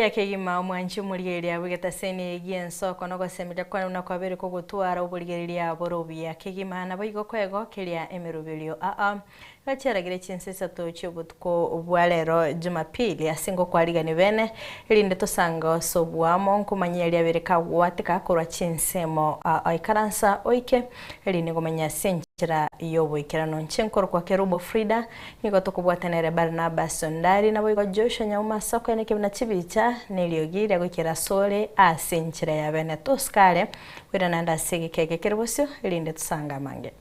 Ria kegima mwanchi murigeria wigeta seni egienso kono gosemira kwa na kwabere ko gutwara uburigeria borobia kegima na boigo kwego kiria emerubirio gachiragire chinsesa to chobutko bwalero Jumapili asingo kwarigani bene irinde tosanga sobwamo nkumanyeria bereka watika korwa chinsemo aikaransa oike irinde gomenya senchira yobo ikirano nchenkoro kwa kerubo Frida nigo tokubwatanere Barnabas Sondari na boigo Joshua Nyauma sako ene kibna chibicha niliogira gukira sole asenchira ya bene toskale wira nanda sigi keke kerbosyo irinde tosanga mange.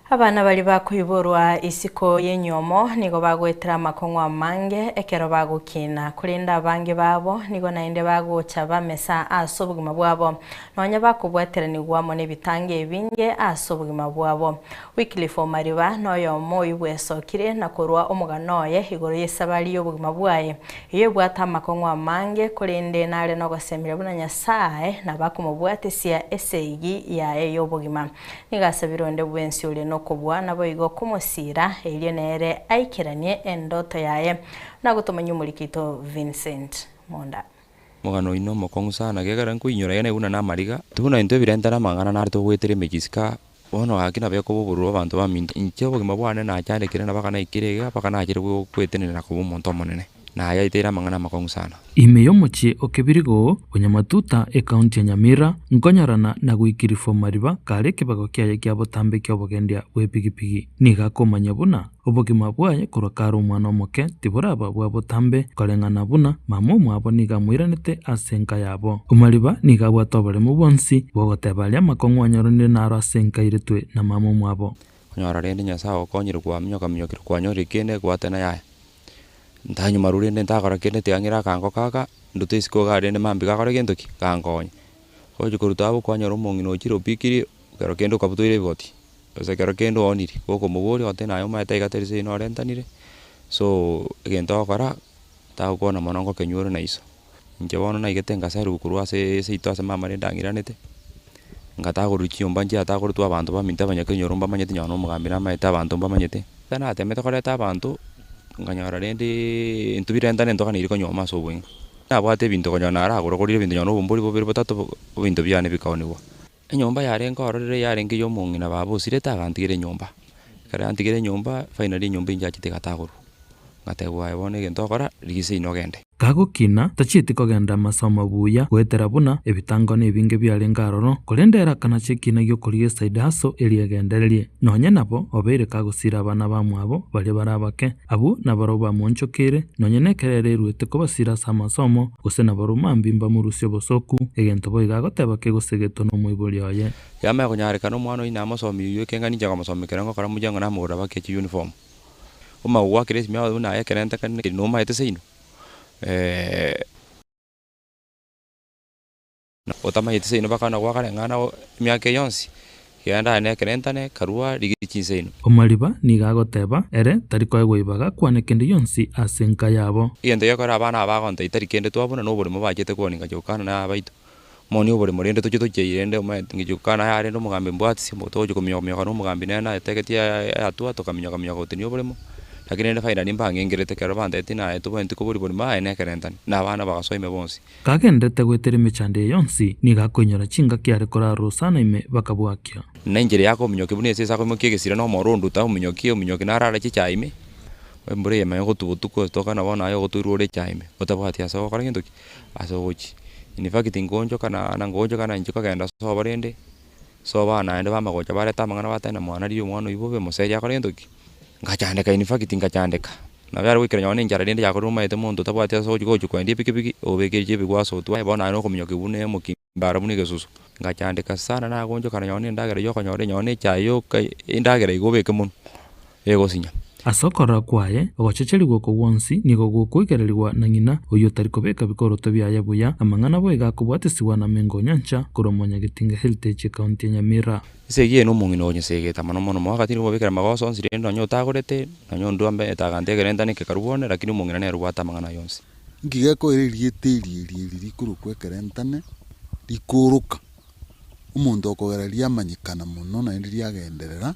Abana bali bakuiborwa isiko yenyomo nigo bagwetera makongwa mange ekero bagukina kulinda abange babo nigo nainde bagocha bamesa asobugima bwabo nonya bakubwetera nigwamo nebitange ebinge asobugima bwabo Wycliffe Omariba noyo moyi bwesokire nakorwa omuganoye igoro yesabali yobugima bwaye iyo bwata makongwa mange kulinde nale no gosemira buna Nyasaye nabakumubwatesia eseigi yae yobugima nigasabironde bwensi ule no kubwana boigo kumusira elio nere aikiranie endoto yaye na gutomanya umulikito Vincent Monda mugano ino mokongu sana gegara nkuinyora yene una na mariga tuna into birentara mangana na to gwetere megisika ono akina beko buburu abantu baminda inche bogima bwane na cyane kirena bakana ikirega bakana kire kwetenera kubu monto monene na yaitera mangana makongu sana imeyo mochi okebirigo Bunyamatuta ekaunti ya Nyamira nkonyarana na Wycliffe Omariba kare kibago kyaye kya botambe kyo bogendia wepigipigi niga komanya buna obogima bwaye kurokara umwana omoke tiburaba bwa botambe kalengana buna mamo mwabo niga mwiranete asenka yabo Omariba niga bwatobole mu bonsi bogotebalia makongwa nyaronde naro asenka iretwe na mamo mwabo nyara rende Nyasaye okonyire kwa mnyoka mnyokire kwa nyori kene gwatena yaye ntanyu marurinde ntakora kene tiangira kango kaka ndute isiko garende mambi gakora gendoki kangonya oje kuruta abo kwanyoro mongino chiro pikiri kero kendo kabutoire boti ose kero kendo oniri goko mubori otena ayo mata igaterise ino rentanire so gento kora ta ukona monongo kenyoro na iso nje bono na igetenga seru kurwa se itose mama rendangiranete ngata guruchi ombanje ata kurutwa abantu baminta banyakenyoro mbamanyete nyono mugambira maita abantu mbamanyete tana atemete koreta abantu nganyara rende intubirenda nendo kana iriko nyoma so bwe nabwate bintu konyana aragura kuri bintu nyono bombori bobere batatu bintu byane bikawonibwa enyomba yare ngororere yare ngiyo mungina babo sireta gantigire nyomba kare antigire nyomba finally nyomba injachite gataguru ngategwa yabone gento kora rigise inogende gagukina tachiti kogenda masomo buya gwetera buna ebitango nebinge byalengaroro kolendera kana chekina gyo koliye side haso eliagenderelie nonya nabo obere kagusira abana bamwabo bali barabake abu nabaroba monchokere nonya nekerere ruete ko basira samasomo gusena barumambi mba murusyo bosoku egento boiga gotebake gusegeto no muiboli yaye yama kunyareka no mwana ina masomi yekengani jaga masomi kerango kara mujango na mugura bake uniform uma wakire simya una yekerenta kan no maite seino otama yete seino bakana gwakare ngana myake yonsi yanda ne kerentane karua rigichi seino Omariba niga goteba ere tariko egwibaga kwanekende yonsi asenka yabo yende yakora abana bagonte itarikende twabona no buri mubajete kuoninga jokana na baito moni oburi murende tuchirende ngijukana yare no mugambe mbwati simbo tojo kumyoka no mugambe na teketi atua tokamyoka oteni oburimo lakini ende faida nimba ngengerete kero bandete na eto benti ko buri ma ene kerentani na abana bagasoime bonsi kagendete gwetere michande yonsi niga konyora chinga kyare kora rosana ime bakabwakya nenjere yako munyoke bune sesa ko mukiye gisira no morondu ta munyoke narara chichaime mbure yema yo tubutuko toka na bona yo goturure chaime otabati aso kora ngendoki aso gochi in fact ngonjo kana na ngonjo kana njuka genda so barende so bana ende bamagocha bareta mangana batana mwana riyo mwana ibobe museja kora ngendoki ngachandeka in fact ngachandeka na byari wikira nyone njara rende yakoro maite muntu tabwati aso gochi kwende pikipiki obekere bigwaso twa bona no kumyoke bune mukimbara bune gesusu ngachandeka sana na gonjo kana nyone ndagera yo kanyore nyone chayo indagera igobeke mun ego sinya asokora kwaye ogochecheri goko wonsi nigo gukuikererwa na ngina uyo tariko beka bikoroto byaye buya amangana bo igakubwatisiwa na mengo nyancha kuromonya gitinga heritage county ya Nyamira segie no mungino nyesegeta mano mono mwakati nibo bikera magoso nsirendo nyotagorete nanyondo ambe etagante gerenda ke karubone lakini mungina ne rwata mangana yonsi ngigeko iririe tiri kuru kwekerentane rikuruka umuntu okogereria amanyikana muno na indi riagenderera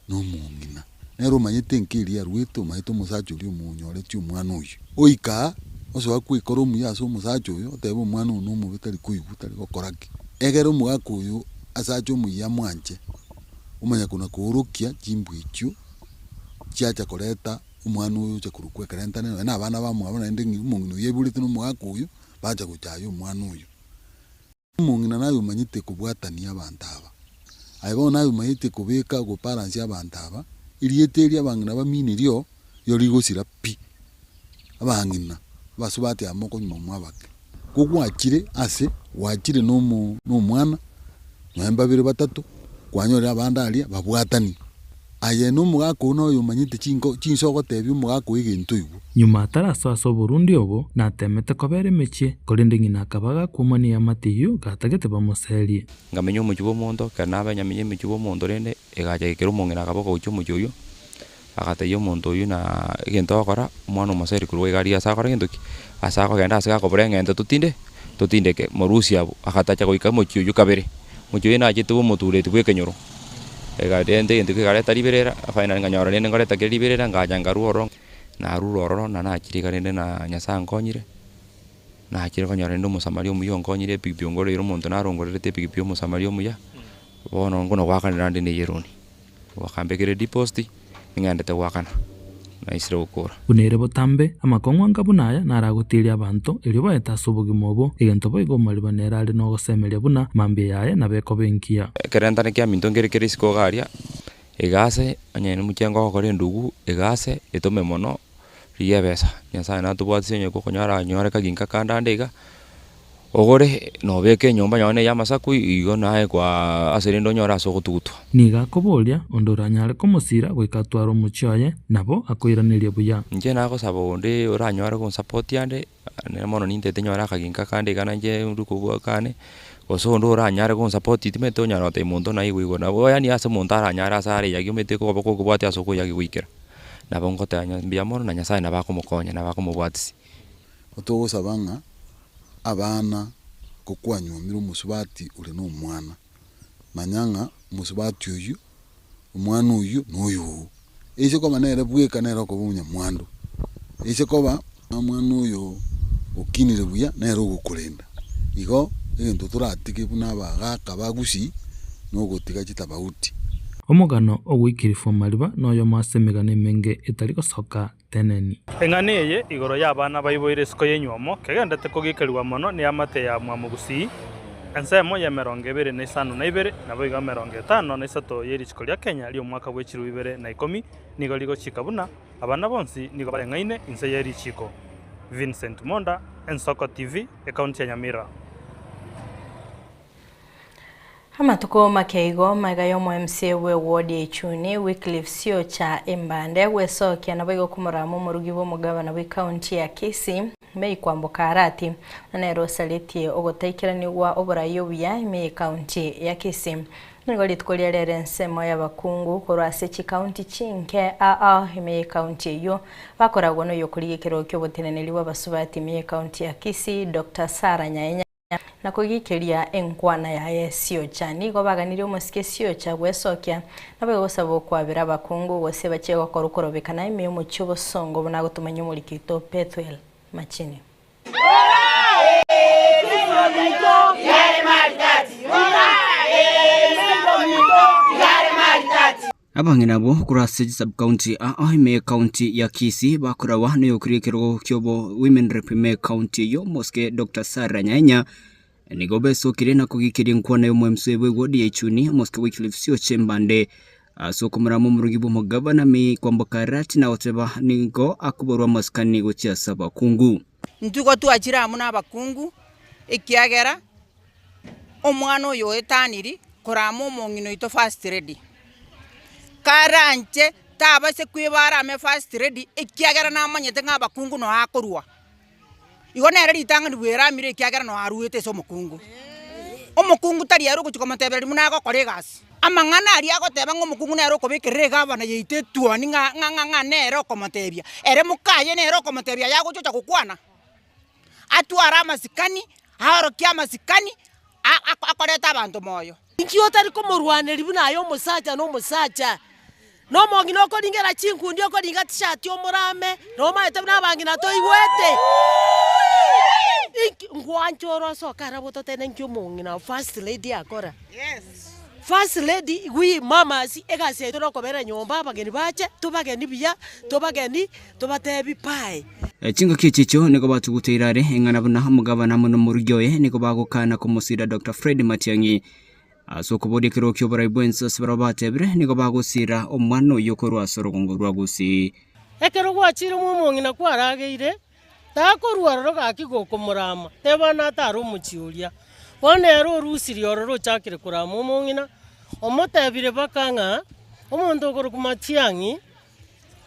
no mung'ina nero manyite nkiria rwitu maito musacho ri umunyore ti umwana uyu oika oso akwikora umuya so musacho uyu otebo umwana uno mubitari kuigutari gokoraki egero mugaku uyu asacho umuya mwanje umanya kuna kurukia jimbu ichu chiacha koleta umwana uyu cha kurukwekera ntane na abana ba mwabona indi ng'ino yebulite no mugaku uyu bacha guchayo umwana uyu mung'ina nayo manyite kubwatania abantu aba aibo nayo manyite kubika guparansi abantu aba irieteria abang'ina baminirio yorigosira pi abang'ina basubate amoko nyuma mwabake kugwakire ase wakire no mwana mwemba bire batatu kwanyorera abandaria babwatani aye no mugako no yumanyite chinsoko tebyo mugako igintu igu nyuma atarasoaso Burundi obo natemete kobera emechie korende ng'ina akabaga kumania matiyo gatagete bamuserie ngamenya omujubo mondo kana abanyamenye omujubo mondo rende egacha gekera omong'ina akaboko gocha omujuyo agataiya omonto oyu na egento ogokora omwana omoseri korwa igari ase akora gento ki ase akogenda ase gakobora eng'ente totindeke morusi abo agatacha goika mochio oyu kabere mochio oyu nachete bomotureti bwa ekenyoro egarende egento kegareta riberera finally nganyora rende ngoreta kere riberera ngacha ngarwa ororo narura ororo na nachire iga na Nyasaye nkonyire nachire konyora rende omosamaria omuya onkonyire epikipiki ongoreire omonto narongorerete epikipiki omosamaria omuya bono ngono gwakanera rende neyeroni gwakambekere deposit ng'endete gwakana naisire gukura bunere botambe amakong'wa nkabunaya naragutiria abantu erio baeta ase obogima obo egento boigo omaribanera are no gosemeria buna mambia yaye nabeko benkia kerentane kia minto ngerekere isiko garia egase anyene muchengo gokora endugu egase etome mono ria besa Nyasaye natubwatise onye kokonyara nyore kaginka kandande iga ogore nobeke nyomba nyone ya masaku igo nae kwa aserindo nyora ase ogotugutwa niga koboria ondo oranyare komosira goika twara omochio oye nabo akoiraneria buya inche nagosaba onde oranyare gonsupport ande nere mono nintete nyora akaginka kande iga nanje ndukobua kane gose onde oranyare gonsupport timete onyara ote monto naigwa nabo yani ase monto aranyare ase areyagi omete kogoboko okobwate ase okoyagi goikera nabo ngotanya mbia mono na Nyasaye nabakomokonya nabakomobwatisi otogosaba ng'a abana kokwanyomire omusubati uri no mwana manyanga omusubati oyu omwana oyu noyu ise koba nere bweka nere kobunya mwando ise koba omwana oyu okinire buya nere ogokorenda igo egento toratike buna abagaka bagusi nogotiga chitabauti omogano ogwikirifo mariba noyo masemegana emenge etari gosoka teneni eng'ani eye igoro y'abana baiboire isiko y'enywomo kegendete kogikerwa mono ni amate ya mwamugusi ensemo ya 2052 nabo iga 53 y'erichiko ria Kenya rio mwaka bwa 2010 nigo rigochika buna abana bonsi nigo bareng'aine inse y'erichiko Vincent Monda Ensoko TV ekaunti ya Nyamira amatuko makeigo magayo mu MCA we ward echuni Wycliffe Siocha Embande wesokia nabo igokumuramu murugi bo mugabana we county ya Kisii mei kwambuka arati na Rosaliti ogotekeraniwa oburayo buya mei county ya Kisii nigo litkolia rere nsemo y'abakungu korwase chi county chinke mei county yo bakoragwo no yokurigikero ky'obuteneneri bw'abasubati mei county ya Kisii Dr. Sarah Nyaenya na kugikiria enkwana ya Siocha nigo baganire omusike Siocha gwesokia nabo gosaba kwabira abakungu gose bache gokorokobekana ime omucho bosongo bona gutumanya mulikito Petwell Machini abang'ina bo kurase sub county ime county ya Kisii bakorawa ne yokurikero kyobo women rep me county yo moske Dr. Sarah Nyaenya nigo besokire na kugikiria nkwana yo MCA we ward echuni moske Wycliffe Siocha Embande asokomuramo murugi bo mugabana me kwamboka rati na oteba nigo akuborwa maskani gochia saba kungu ntugo twachira amuna abakungu ikiagera omwana oyo etaniri koramo omong'ino ito first ready karanche tabase kwibara ame first ready ikiagera namanyete ng'abakungu no akorwa igo nere ritang'ani bwera amire ikiagera no aruete so omukungu tari yaro kuchiko matebera muna agokora egasi amang'ana ari agoteba ng'omukungu nero kobekerera egabana yaite tuani ng'a nero komotebia ere mukaye nero komotebia yagochocha gokwana atwara amasikani ahorokia amasikani akoreta abantu moyo inkio tari komurwaneri bunayo musacha no musacha no mongi no kodingera chinkundi okodinga t-shirt omurame no maete nabangi na toigwete ngwanchoro so karaboto tene nkio mongi na first lady akora. Yes. First lady we mama si egase to kobera nyomba bageni bache tubageni biya tubatebi pai. Chingo kichicho niko batuguteirare engana buna mugabana muno muryoye niko bagukana kumusira Dr. Fred Matiang'i asoko bodekero kyo baraibenso sibarabatebre niko bagusira omwana yokorwa sorogongo rwagusi ekero gwachire mumongi na kwarageire takorwa roga kigoko murama tebana taro muchiuria bonero rusiri ororo chakire kurama mumongi na omotebire bakanga omuntu okoro kumatiangi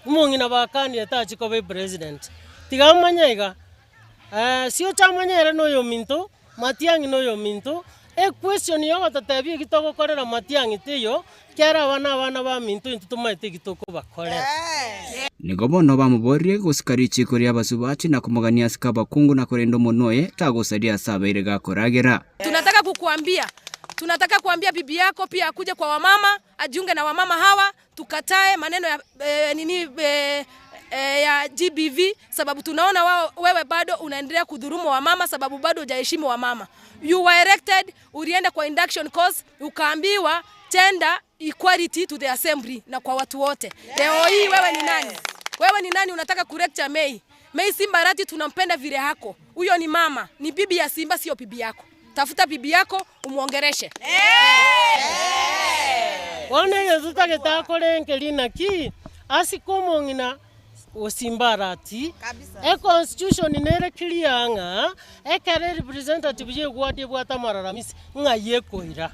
mumongi na bakani etachiko be president tigamanyega sio chamanyera no yo minto Matiang'i no yo minto question yo batatebi gitoko korera Matiang'i teyo kera bana ba minto intutumaite gitoko bakorera nigo bono bamuborie gusikari chiko ria basubati na kumugania sikaba kungu na korendo monoye tagusadia sabaire gakoragera. Tunataka kuambia bibi yako pia akuje kwa wamama ajiunge na wamama hawa tukatae maneno ya ya GBV sababu tunaona wewe bado unaendelea kudhurumu wamama sababu bado hujaheshimu wamama. You were elected, ulienda kwa induction course, ukaambiwa gender equality to the assembly na kwa watu wote. Leo hii wewe ni nani? Wewe ni nani unataka kurecture Mei? Mei Simbarati tunampenda vile hako. Huyo ni mama, ni bibi ya Simba sio bibi yako. Tafuta bibi yako umuongereshe. Wana yezu taketako lina ki asikomongina Osimbarati e constitution nere kilianga e kare representative ye gwade bwata mararamisi ngaye koira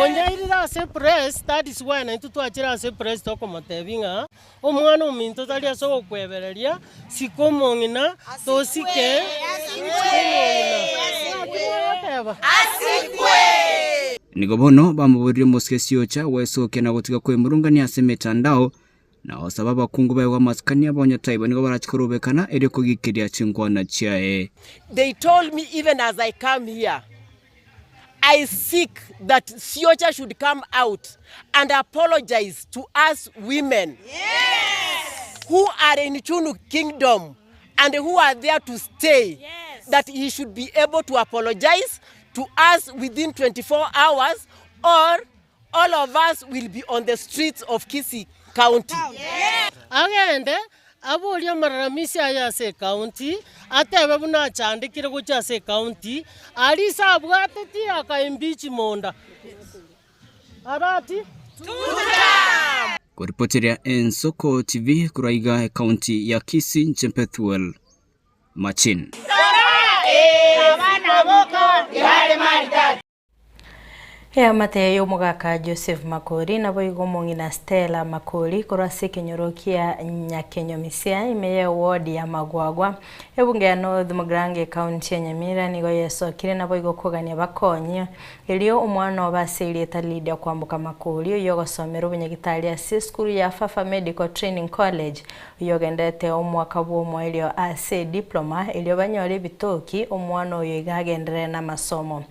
onyairira se press that is why na tutwachira se press toko matebinga omwana ominto tali aso kwebereria sikomongina tosike asikwe nigobono bamuburire moskesio cha wesoke na gotiga kwemurungania se metandao na osababa kungu bayo maskania bonya taiba nigo barachikorobekana ere kugikiria chingwana chiae. They told me even as I come here I seek that Siocha should come out and apologize to us women. Yes. Who are in Chunu Kingdom and who are there to stay. Yes. That he should be able to apologize to us within 24 hours or all of us will be on the streets of Kisii County. Yes. Agende abolia mararamisi aya se county atebe buna chandikire gucha se county alisa abwateti aka impeach monda arati tuta kuripotiria Ensoko TV kuraiga county ya Kisii Nchempethuel Machin. Ya mate yo mugaka Joseph Makori na boigo mongina Stella Makori korase kenyorokia Nyakenyo Misia imeye ward ya Magwagwa ebunge ya North Mugrange County ya Nyamira nigo yesokire na boigo kogania bakonye elio umwana obasiri talidia kwambuka Makori yogo somero bunyagitali ya school ya Fafa Medical Training College yogendete omwaka bwo elio AC diploma elio banyore bitoki omwana oyo igagendere na masomo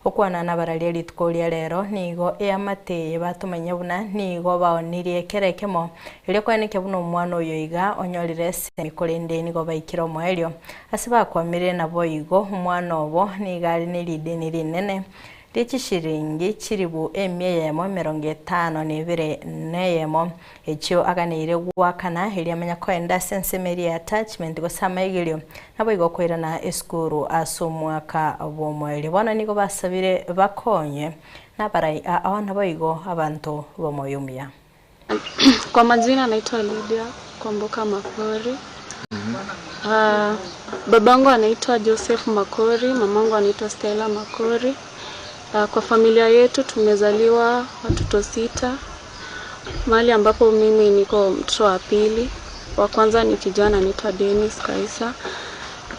okwana nabarali litkolia lero nigo eyamate batumanya buna nigo baonirie kerekemo elio kwanike buno omwana oyo iga onyorire semikolende nigo baikira omwelio asiba kwamire na boigo omwana obo nigari nilideni rinene Shiringi chiribu emyeyemo 52 neyemo ekyo aganire gwakana eliamanya kwenda sensemeri attachment go samaigilio nabo igokwira na eskuru asomwaka bomweli bona nigo basabire bakonye nabarai abana boigo abantu bomoyumya. Kwa majina naitwa Lydia Kwamboka Makori. Babangu anaitwa Joseph Makori, mamangu anaitwa Stella Makori. Kwa familia yetu tumezaliwa watoto 6. Mahali ambapo mimi niko mtoto wa pili. Wa kwanza ni kijana anaitwa Dennis Kaisa.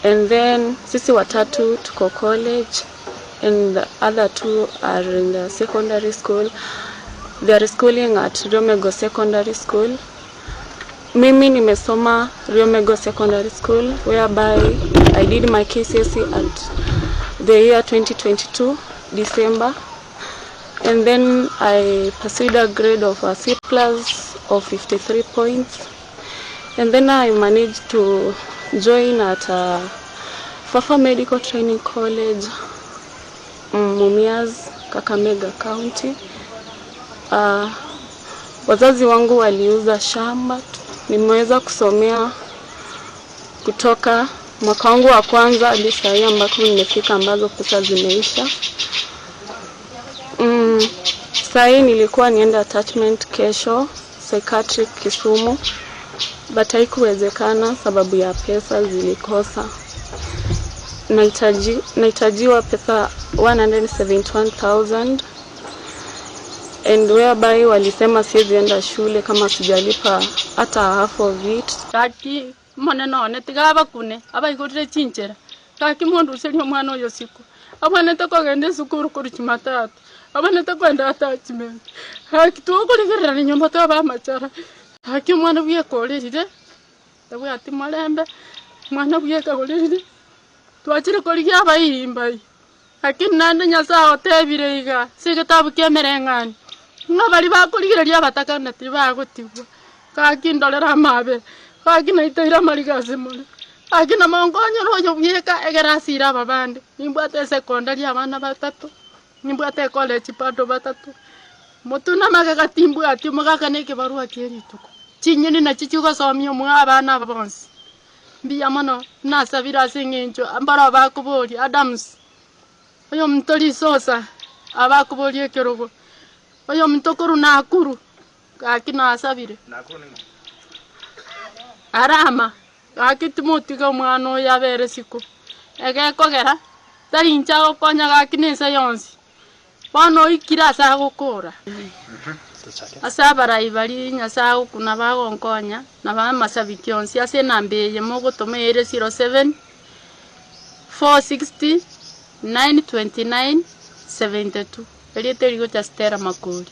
And then sisi watatu tuko college and the other 2 are in the secondary school. They are schooling at Riomego Secondary School. Mimi nimesoma Riomego Secondary School whereby I did my KCSE at the year 2022, December. And then I pursued a grade of a C+ of 53 points. And then I managed to join at Fafa Medical Training College, Mumias, Kakamega County. Wazazi wangu waliuza shamba. Nimeweza kusomea kutoka mwaka wangu wa kwanza hadi sasa ambako nimefika, ambazo pesa zimeisha. Sasa nilikuwa niende attachment kesho psychiatric Kisumu, but haikuwezekana sababu ya pesa zilikosa. Nahitajiwa pesa 171,000 and whereby walisema siwezi enda shule kama sijalipa hata half of it. Kaki maneno netigaba kune abaigorire chinchera kaki mundu userio mwana oyo siku abanete kogende sukuru kuri Jumatatu abanete kwenda attachment haki tuokurigirira nyomba taba machara haki mwana bwiye korerire tabwe ati malembe mwana bwiye kagorerire twachire korigia abaimbai haki nande nyasa otebire iga sigetabu kemerengani nabali bakurigireria batakana tibagotigwa kaki ndolera mabe kaki naitaira marigase mole kaki na mongonyo royo bwieka egerasira babande nimbwate secondary abana batatu nimbwate college bado batatu mutuna magagatimbu ati mugakaneke barua kerituko chinyeni na chichuga somyo mu abana bonse mbiya mono nasabira singinjo ambara bakubori Adams oyo mtori sosa abakubori ekerogo oyo mtokuru nakuru kaki nasabire arama kaki timotiga mwana oyo abere siku egekogera tarincha okonya kaki nese yonsi bono ikira asa gukura asa barai bari nyasa ukuna bagonkonya na bamasabi kyonsi ase nambeye mogotomere 07 460 929 72 elite ligo Stella Makori.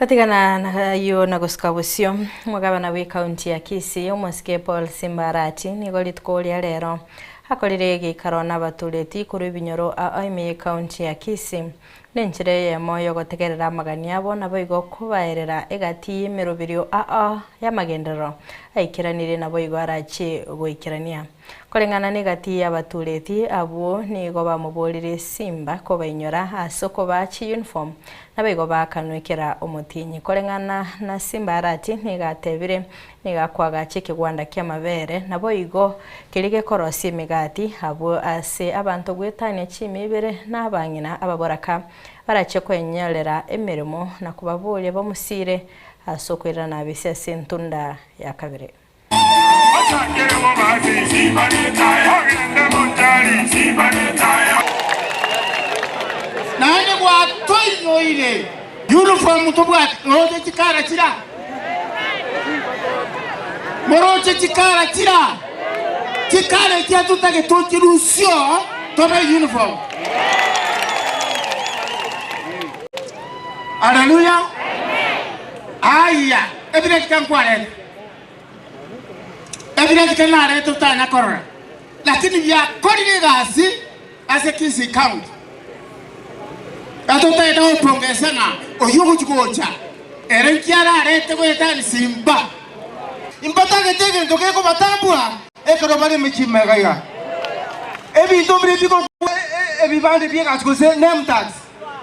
Batigana na yo na guskabusio mugabana we county ya Kisii Omosike Paul Simbarati nigo litkolia lero akorire gikaro n'abatureti kuri binyoro aime county ya Kisii nenchire ya moyo gotegerera magani abo nabo igo kubaerera egati yemerobirio ya magendero aikiranire nabo igo arachi goikirania korengana negati y'abatureti abo nigo bamuborire Simba ko bainyora asoko bachi uniform nabo igo bakanwekera omutinyi korengana na Simbarati nigatebire nigakwaga chikigwanda kya mabere nabo igo kirige korosi migati abo ase abantu gwetane chimibere n'abangina ababoraka barache kwenyelera emirimo na kubabuye bamusire asokwera na bise sentunda ya kabire nane kwa toyo ile uniform tobwa moroche chikara chira moroche chikara chira chikara kia tutage tochirusio tobe uniform. Hallelujah. Aya, evidence kan kware. Evidence kan nare to ta na korora. Lakini ya kodi gasi ase Kisii County. Ato ta ina opongeza na oyugo chikocha. Eren kiara arete ko eta Simba. Imbata getege ndoke ko batambua ekero bale michimega ya. Ebi ndombre biko ebi bande biega ko se name tags.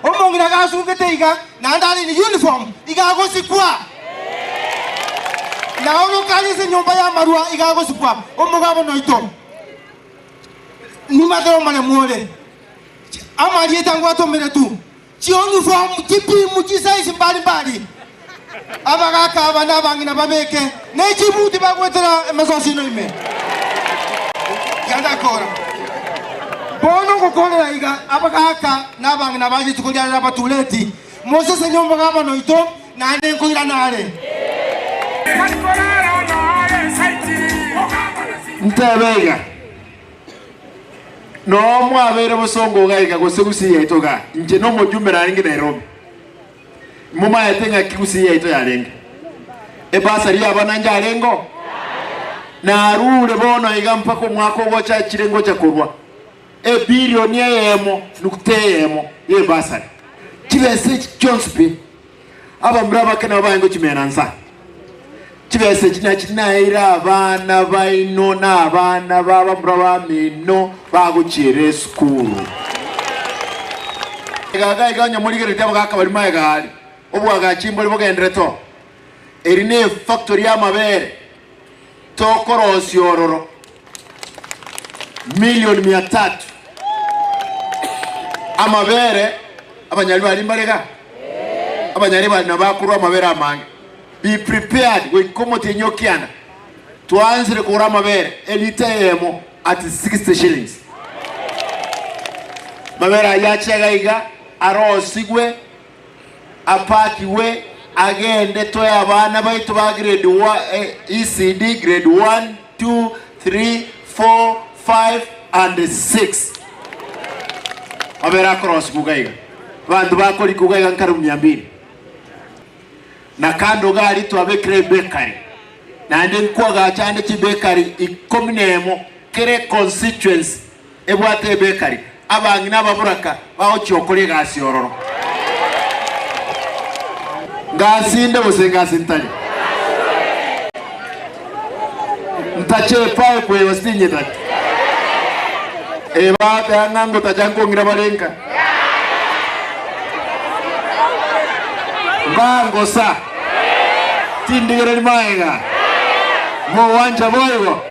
Omongira gasu keteiga na ndani ni uniform igago sikwa na ono kali se nyumba ya marua igago sikwa omugabo noito ni madro mane muole amali etangwa to mere tu chi uniform tipi muchi size mbali mbali abagaka abana bangina babeke ne chibuti bagwetera mesosino ime yanda kora bono kukolera iga abagaka nabangi nabaje tukolera nabatuleti Moses nyomba ngaba noito nande nkoira nare ntebega no mwabere busongo gaiga gosegusi yaito ga nje no mujumera ringi Nairobi muma yatenga kikusi yaito yarenga ebasari abana njarengo na arure bono iga mpaka mwaka gocha chirengo cha kurwa bilioni yemo nukuteyemo ye basari kibese Jonesby aba mraba kana bayengo chimenanza kibese kinaira abana baino na abana baba mraba mino baguchire school gaga iganya muri gere cyangwa akabari mayegali obwa gachimbo libogendere to erine factory y'amabere to korosi ororo milioni 300 amabere abanyali bali mbarega abanyali bali nabakuru amabere amange be prepared with komote nyokiana tuanzire kura amabere elite yemo at 60 shillings mabere ayachega iga arosigwe apakiwe agende to abana baitu ba grade 1 ECD grade 1 2 3 4 5 and 6 abera cross kugaiga bantu bakori kugaiga nkaru 200 na kando gali to abekre bakery na ndi nkwaga cyane ki bakery ikominemo kere constituency ebwate bakery abangi n'ababuraka baho cyokore gasi yororo ngasinde bose ngasintanye ntache pae kwe wasinye tati eba tangango tajango ngira barenga bango sa tindigere maega mo wanja boyo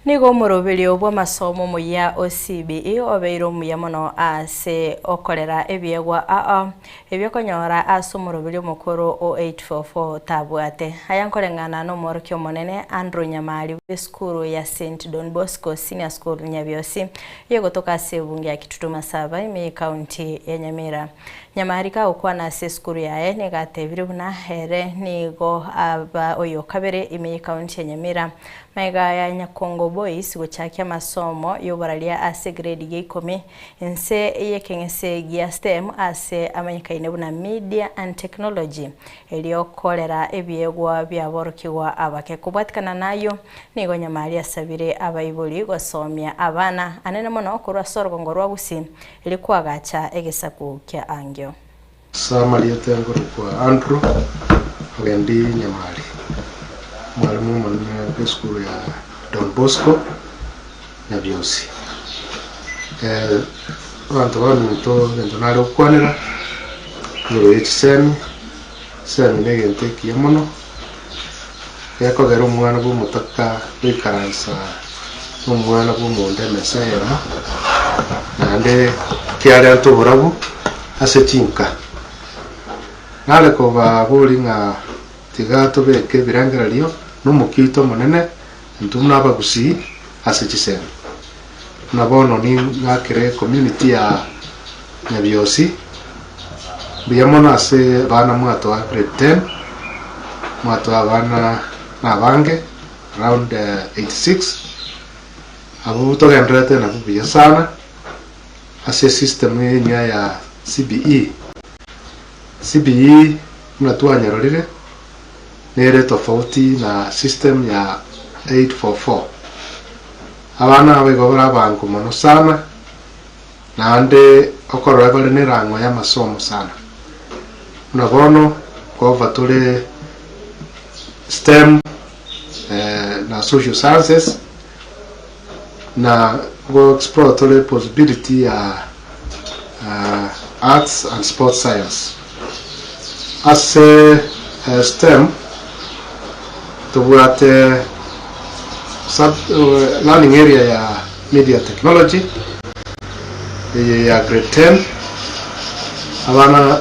nigo murobiri obwa masomo muya OCBE obeiro muya mono ase okorera ebyegwa ebyokonyora ase murobiri mukuru O844 tabwate ayankorengana no morokyo monene Andrew Nyamali we school ya St Don Bosco Senior School Nyabiosi yegotoka sebungi ya Kitutuma Saba ime county ya Nyamira Nyamarika ukwana ase school yae negatebire buna here nigo aba oyo kabere ime county ya Nyamira maiga ya Nyakongo Boys gochakya masomo yobaralia ase grade ge10 ense yekengese gia STEM ase amanyikaine buna media and technology eliokolera ebyegwa byaborokirwa abake kubwatikana nayo nigo Nyamali asabire abayibuli gosomya abana anene mono kurwa sorgongo rwa busi ilikuwa gacha egesaku kya angyo Samaria tengo kwa Andrew agendi Nyamali mwalimu mwana school ya Don Bosco Nyabiosi abantu bantu ntonalo kwanira ngoro yitsemi semi negente kiyamono yako gero mwana bu mutaka bikaransa umwana bu monde mesera nande kiare to burabu asetinka nale ko ba bulinga tigato beke birangaralio no mukito monene ntumna bagusi asechisema nabono ni ngakire community ya Nyabiosi biyamono ase bana mwato wa grade 10 mwato wa bana na bange around 86 abo to gandrate na kubiya sana ase system yenye ya CBE mnatua nyarorire nere tofauti na system ya 844 abana abegobora banko mono sana na ande okorora bale ne rango ya masomo sana unabono kwa vatule STEM na social sciences na go explore tole possibility ya arts and sports science as STEM tubuate sub learning area ya media technology ya grade 10 abana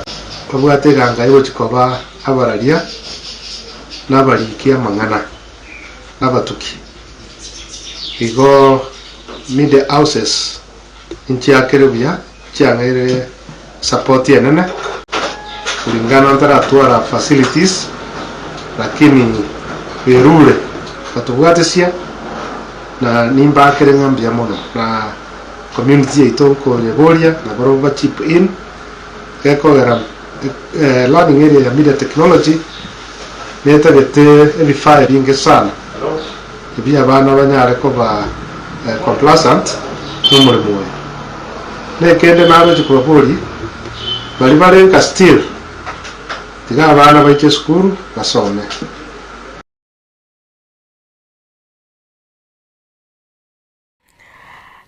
tubuate ganga ibo chikoba abararia nabarikia mangana nabatuki igo media houses inchi akerubia chiangere support yenene kulingana ntara tuara facilities lakini berure katuwatesia na nimba kerenga mbia mono na community yetu ko Leboria na baroba chip in keko era learning area ya media technology neta gete every fire inge sana ibia abana banyare kuba complacent n'umurimo we nekende nabe chikubaburi bali barenga still tiga abana baike skuru basome.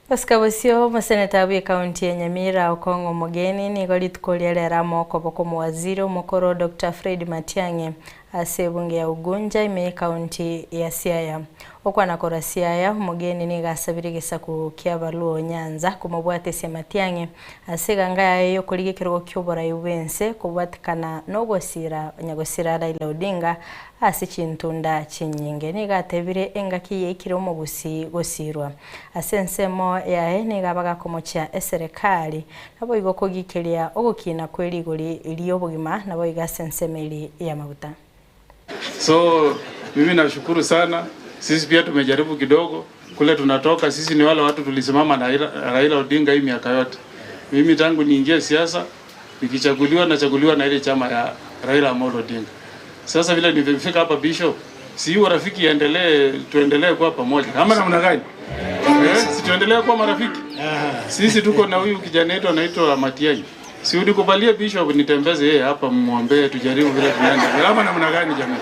Basikabusio museneta wa kaunti ya Nyamira Okongo Mugeni ni golitukolera moko boko muwaziri omukoro Dr. Fred Matiang'i asebunge ya Ugunja ime kaunti ya Siaya. Okwana kora Siaya Mugeni ni gasabirigisa ku Kiabaluo Nyanza kumubwatese Matiang'i asiganga yayo kuligikirwa kyobora yubense kubwatikana no gosira nyagosira Raila Odinga asichintunda chinyinge ni gatebire engakiye ikiro mu gosirwa asensemo yae ni gabaga komocha eserikali nabo igokogikelia ogukina kweli goli iliyobugima nabo igasensemeli ya mabuta. So mimi nashukuru sana, sisi pia tumejaribu kidogo kule tunatoka. Sisi ni wale watu tulisimama na Raila Odinga hii miaka yote. Mimi tangu niingie siasa nikichaguliwa na ile chama ya Raila Amolo Odinga. Sasa vile nimefika hapa Bishop, si hiyo rafiki tuendelee kuwa pamoja. Kama namna gani? Si tuendelee kuwa marafiki. Sisi tuko na huyu kijana wetu anaitwa Matiang'i. Si udikubalie Bishop nitembeze yeye hapa muombe tujaribu vile tunaenda. Kama namna gani jamani?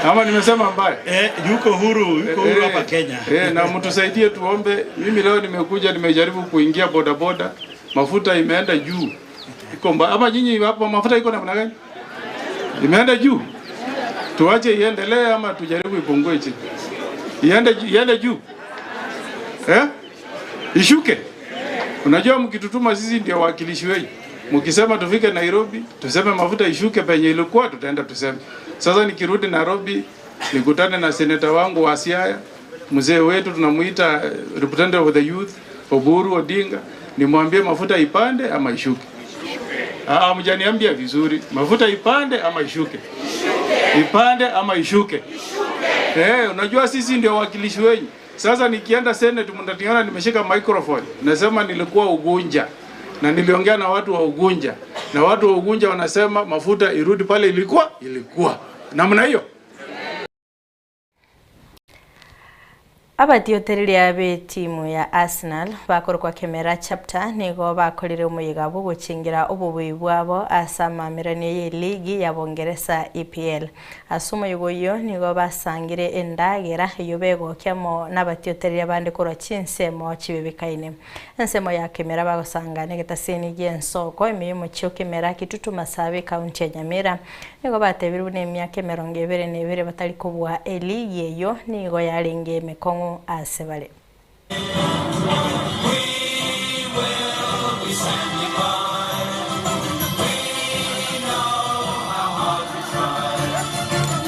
Kama nimesema mbaya. Yuko huru hapa Kenya. Na mtusaidie tuombe. Mimi leo nimejaribu kuingia boda. Mafuta imeenda juu. Iko mbaya. Ama nyinyi hapa mafuta iko namna gani? Imeenda juu. Tuache iendelee ama tujaribu ipungue chini? Iende juu. Ishuke. Unajua mkitutuma sisi ndio wakilishi wetu. Mkisema tufike Nairobi, tuseme mafuta ishuke penye ilikuwa tutaenda tuseme. Sasa nikirudi Nairobi, nikutane na seneta wangu wa Siaya, mzee wetu tunamuita representative of the youth, Oburu Odinga, nimwambie mafuta ipande ama ishuke. Mjaniambia vizuri, mafuta ipande ama ishuke. Ipande ama ishuke. Unajua sisi ndio wakilishi wenyu. Sasa nikienda Senate mtationa nimeshika microphone. Nasema nilikuwa Ugunja na niliongea na watu wa Ugunja. Na watu wa Ugunja wanasema mafuta irudi pale ilikuwa. Namna hiyo. Abatiotereria be timu ya Arsenal bakorwa Kemera chapter nigo bakorire umuyigabo gucingira ububuyi bwabo asamamiranie ye ligi ya Bongereza EPL asumo yugoyo nigo basangire endagera yobego kyamo nabatiotereria bande korwa chinsemo chibebikaine ensemo ya Kemera bagosangane getaseni gensoko emiyemo chyo Kemera kitutu masabe county ya Nyamira nigo batebiru ne myaka 22 batari kubwa eligi eyo nigo yarenge mekongo asebale.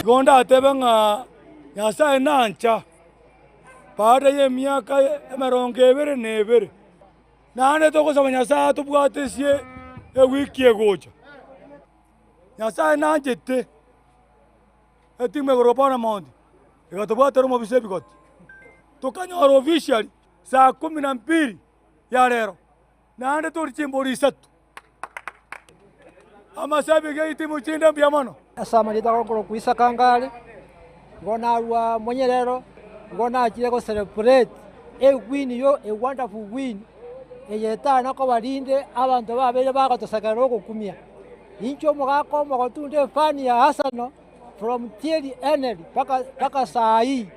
Gonda atebenga Nyasaye nancha baada ya miaka 22 nane tokosaba Nyasaye tubwatesie ewiki egocha Nyasaye nanjete etime goropana mondi igatubwatero mu bisebi goti tukanyora officially saa 12 ya lero nande turi chimbori 3 amasabi gaiti muchinda byamano asama litako kuisa kangale ngona rwa monyerero ngona akire ko celebrate a win yo a wonderful win eyetana ko barinde abantu babere bagatosakara okukumia incho mugako mugotunde fani ya Arsenal from Thierry Henry paka saa hii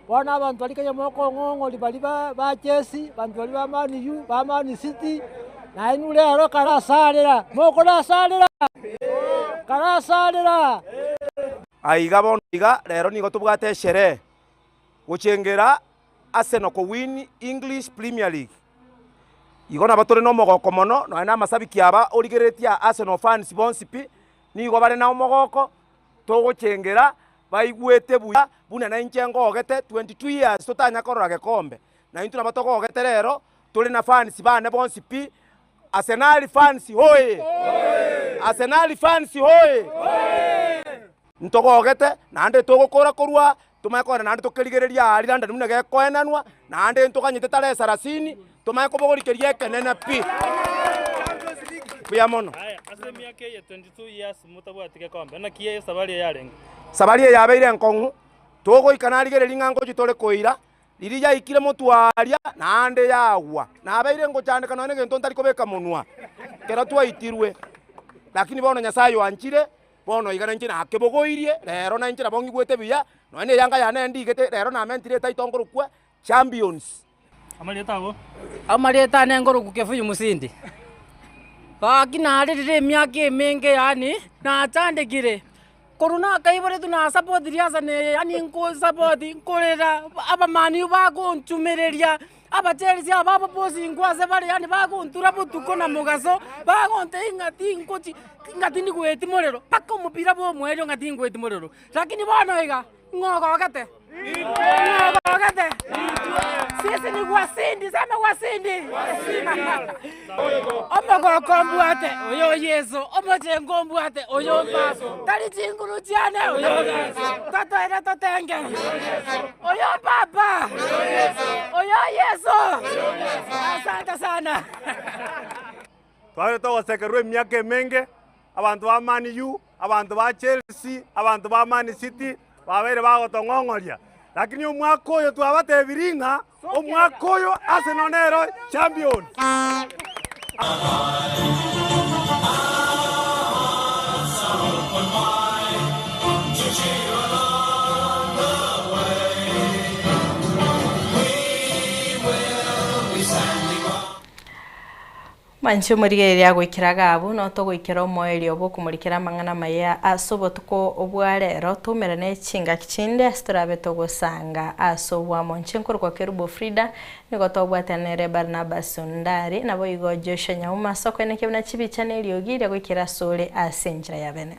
wana abantu balikanya moko ngongo libali ba Chelsea bantu bali ba Man U ba Man City na inu lero karasalira moko rasalira karasalira aiga bondiga lero nigo tubwate shere guchengera Arsenal ko win English Premier League igona batore no mogoko mono no na masabiki aba origeretia Arsenal fans bonsipi nigo bare na mogoko togochengera baigwete buya buna na inchengo ogete 22 years totanya korora gekombe na intu nabatoko ogete rero tuli na fans bane bonsipi Arsenal fans hoye Arsenal fans hoye ntoko ogete nande togokora korwa tumakora nande tokerigereria ari nande numne gekoenanwa nande ntokanyete tare 30 tumakobogorikeria kenene pi kuyamono asemia ke 22 years mutabwatike kombe na kiye sabali yarenga sabali yabeire nkongu togo ikanarigere lingango jitore koira lirija ikire mutwaria na ande yagwa na abaire ngo cyane kanone gento ntari kobeka munwa kera twaitirwe lakini bono nyasayo anchire bono igana nchina akebogoirie rero na nchira bongi gwete biya no ene yanga yana ndigete rero na mentire taitongorukwe champions amalieta nengoroku kefuyu musindi bakina rire myake menge yani na tandekire korona kaibore tuna support riasa ne yani ngo support nkorera abamani bakunchumereria abachelsea ababo bosi ngwase bari yani bakuntura butuko na mugaso bagonte ingati ngati ni gweti morero paka umupira bo mwerio ngati ngweti morero lakini bana iga ngogogate sisi ni wasindi sema wasindi omo kombuate oyo yeso omo chenkombuate oyo paso tali chinguru chane oyo tato era totenge oyo papa oyo yeso asante sana tware to wasekerwe myake menge abantu ba Man U abantu ba Chelsea abantu ba Man City babere bagotong'ong'oria lakini omwaka oyo twabatebiringa omwaka oyo Arsenal nero champion. Mancho murigeria gwikiraga abu no to gwikira omoeri obo kumurikira mangana maya asobotuko obwarero tumerane chinga kichinde strabe to gusanga asobwa monchenko kwa Kerubo Frida nigo to bwatanere Barnabas Sundari nabo igo Joshua Nyauma soko ene kebna chibicha ne liogire gwikira sole asenjira yabene.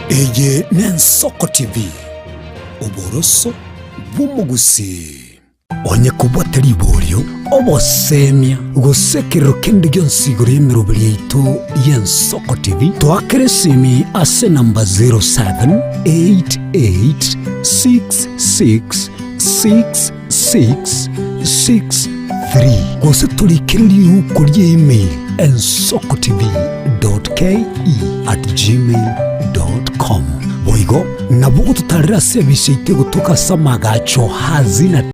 Eye Nensoko TV Oboroso bumugusi onye kuboteri iborio obosemia gusekero kende gyonsigoro yemeroberi yaitu Yensoko TV twakeresimi ase namba 0788666663 gose tulikiriri ukurye email ensokotv.ke@gmail.com boigo nabugo tutarira sebishe ite gutuka samagacho hazina